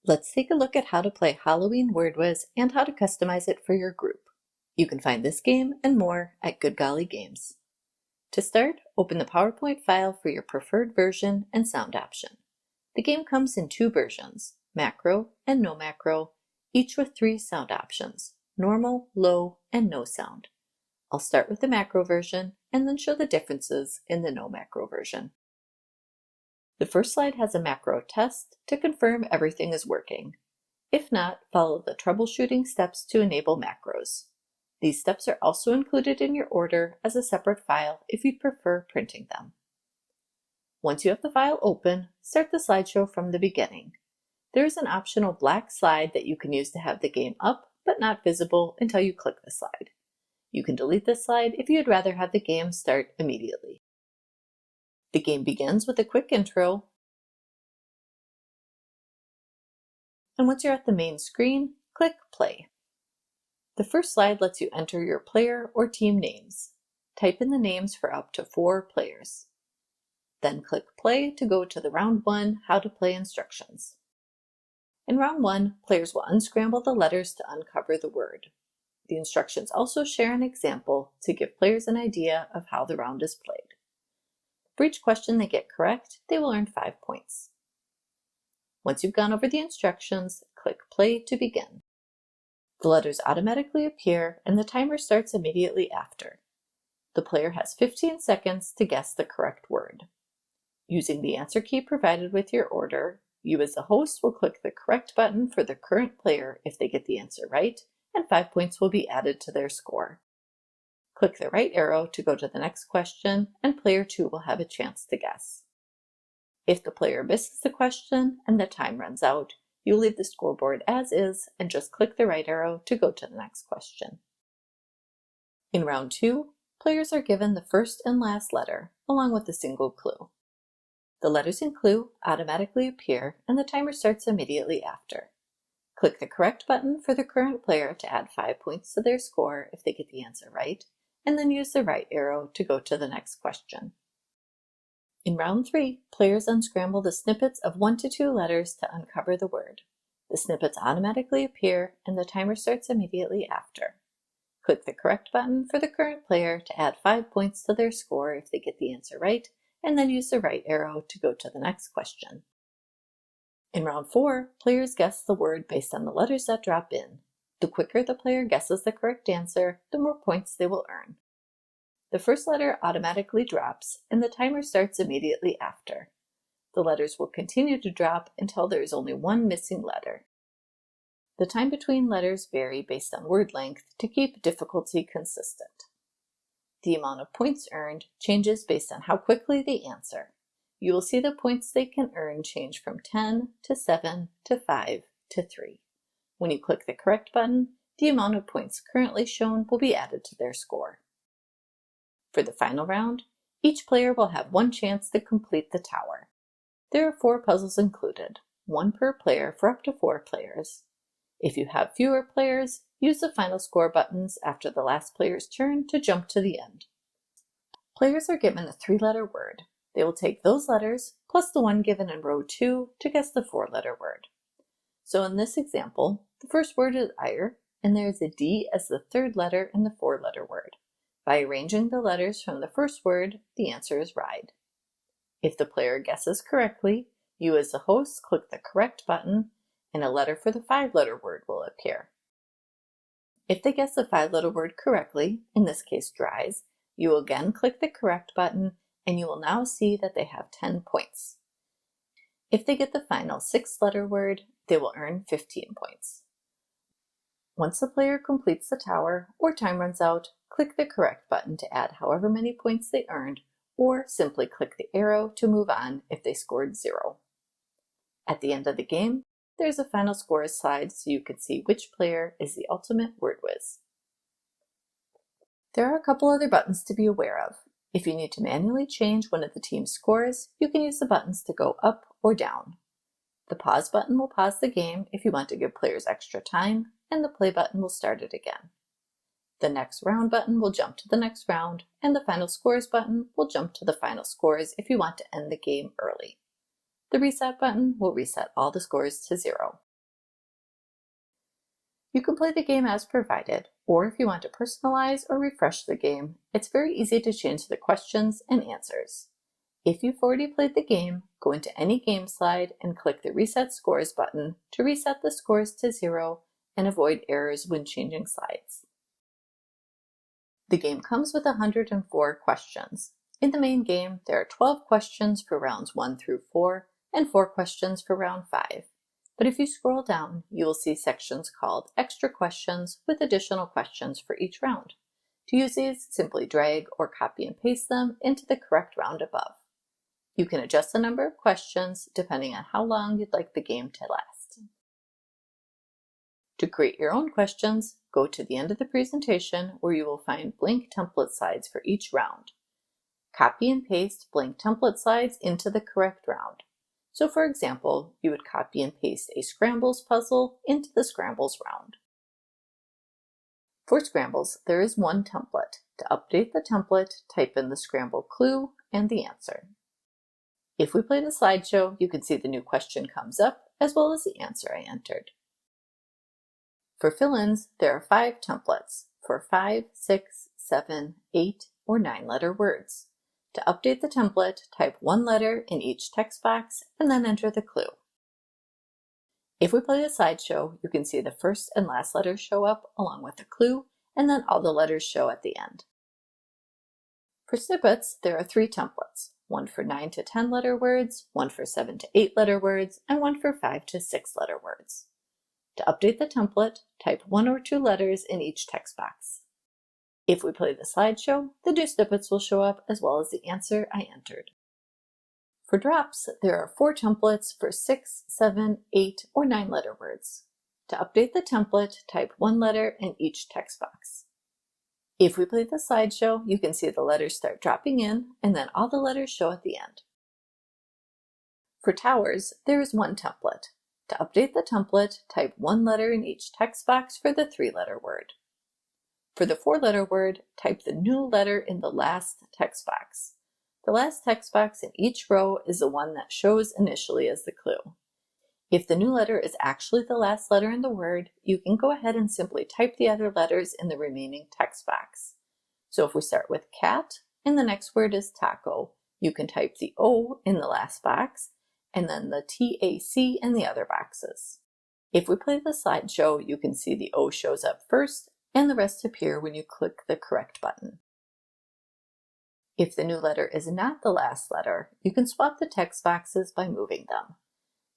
Let's take a look at how to play Halloween Word Whiz and how to customize it for your group. You can find this game and more at Good Golly Games. To start, open the PowerPoint file for your preferred version and sound option. The game comes in two versions, macro and no macro, each with 3 sound options, normal, low, and no sound. I'll start with the macro version and then show the differences in the no macro version. The first slide has a macro test to confirm everything is working. If not, follow the troubleshooting steps to enable macros. These steps are also included in your order as a separate file if you'd prefer printing them. Once you have the file open, start the slideshow from the beginning. There is an optional black slide that you can use to have the game up but not visible until you click the slide. You can delete this slide if you'd rather have the game start immediately. The game begins with a quick intro, and once you're at the main screen, click play. The first slide lets you enter your player or team names. Type in the names for up to 4 players. Then click play to go to the round 1 how to play instructions. In round 1, players will unscramble the letters to uncover the word. The instructions also share an example to give players an idea of how the round is played. For each question they get correct, they will earn 5 points. Once you've gone over the instructions, click play to begin. The letters automatically appear and the timer starts immediately after. The player has 15 seconds to guess the correct word. Using the answer key provided with your order, you as the host will click the correct button for the current player if they get the answer right, and 5 points will be added to their score. Click the right arrow to go to the next question, and player 2 will have a chance to guess. If the player misses the question and the time runs out, you leave the scoreboard as is and just click the right arrow to go to the next question. In round 2, players are given the first and last letter, along with a single clue. The letters and clue automatically appear and the timer starts immediately after. Click the correct button for the current player to add 5 points to their score if they get the answer right, and then use the right arrow to go to the next question. In round 3, players unscramble the snippets of 1 to 2 letters to uncover the word. The snippets automatically appear and the timer starts immediately after. Click the correct button for the current player to add 5 points to their score if they get the answer right, and then use the right arrow to go to the next question. In round 4, players guess the word based on the letters that drop in. The quicker the player guesses the correct answer, the more points they will earn. The first letter automatically drops, and the timer starts immediately after. The letters will continue to drop until there is only one missing letter. The time between letters vary based on word length to keep difficulty consistent. The amount of points earned changes based on how quickly they answer. You will see the points they can earn change from 10 to 7 to 5 to 3. When you click the correct button, the amount of points currently shown will be added to their score. For the final round, each player will have 1 chance to complete the tower. There are 4 puzzles included, 1 per player for up to 4 players. If you have fewer players, use the final score buttons after the last player's turn to jump to the end. Players are given a 3-letter word. They will take those letters plus the one given in row 2 to guess the 4-letter word. So in this example, the first word is ire, and there is a D as the 3rd letter in the 4-letter word. By arranging the letters from the first word, the answer is ride. If the player guesses correctly, you as the host click the correct button, and a letter for the 5-letter word will appear. If they guess the 5-letter word correctly, in this case dries, you will again click the correct button, and you will now see that they have 10 points. If they get the final 6-letter word, they will earn 15 points. Once the player completes the tower or time runs out, click the correct button to add however many points they earned, or simply click the arrow to move on if they scored 0. At the end of the game, there's a final scores slide so you can see which player is the ultimate word whiz. There are a couple other buttons to be aware of. If you need to manually change one of the team's scores, you can use the buttons to go up or down. The pause button will pause the game if you want to give players extra time, and the play button will start it again. The next round button will jump to the next round, and the final scores button will jump to the final scores if you want to end the game early. The reset button will reset all the scores to 0. You can play the game as provided, or if you want to personalize or refresh the game, it's very easy to change the questions and answers. If you've already played the game, go into any game slide and click the Reset Scores button to reset the scores to 0 and avoid errors when changing slides. The game comes with 104 questions. In the main game, there are 12 questions for rounds 1 through 4 and 4 questions for round 5. But if you scroll down, you will see sections called Extra Questions with additional questions for each round. To use these, simply drag or copy and paste them into the correct round above. You can adjust the number of questions depending on how long you'd like the game to last. To create your own questions, go to the end of the presentation where you will find blank template slides for each round. Copy and paste blank template slides into the correct round. So for example, you would copy and paste a Scrambles puzzle into the Scrambles round. For Scrambles, there is one template. To update the template, type in the Scramble clue and the answer. If we play the slideshow, you can see the new question comes up, as well as the answer I entered. For fill-ins, there are 5 templates for 5, 6, 7, 8, or 9-letter words. To update the template, type one letter in each text box and then enter the clue. If we play the slideshow, you can see the first and last letters show up along with the clue, and then all the letters show at the end. For snippets, there are 3 templates, one for 9 to 10-letter words, one for 7 to 8-letter words, and one for 5 to 6-letter words. To update the template, type 1 or 2 letters in each text box. If we play the slideshow, the new snippets will show up as well as the answer I entered. For drops, there are 4 templates for 6, 7, 8, or 9-letter words. To update the template, type 1 letter in each text box. If we play the slideshow, you can see the letters start dropping in, and then all the letters show at the end. For towers, there is one template. To update the template, type 1 letter in each text box for the 3-letter word. For the 4-letter word, type the new letter in the last text box. The last text box in each row is the one that shows initially as the clue. If the new letter is actually the last letter in the word, you can go ahead and simply type the other letters in the remaining text box. So if we start with cat and the next word is taco, you can type the O in the last box and then the TAC in the other boxes. If we play the slideshow, you can see the O shows up first and the rest appear when you click the correct button. If the new letter is not the last letter, you can swap the text boxes by moving them.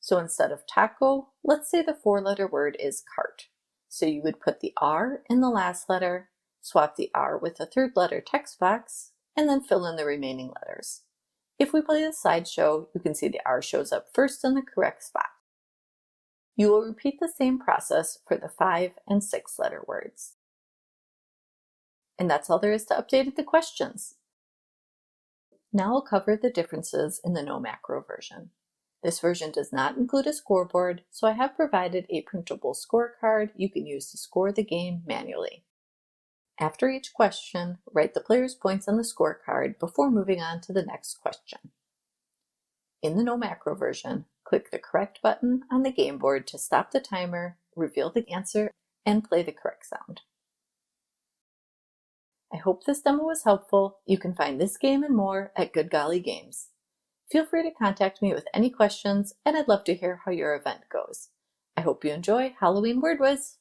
So instead of taco, let's say the 4-letter word is cart. So you would put the R in the last letter, swap the R with the 3rd-letter text box, and then fill in the remaining letters. If we play the slideshow, you can see the R shows up first in the correct spot. You will repeat the same process for the 5- and 6-letter words. And that's all there is to update the questions. Now I'll cover the differences in the no macro version. This version does not include a scoreboard, so I have provided a printable scorecard you can use to score the game manually. After each question, write the player's points on the scorecard before moving on to the next question. In the no macro version, click the correct button on the game board to stop the timer, reveal the answer, and play the correct sound. I hope this demo was helpful. You can find this game and more at Good Golly Games. Feel free to contact me with any questions, and I'd love to hear how your event goes. I hope you enjoy Halloween Word Whiz!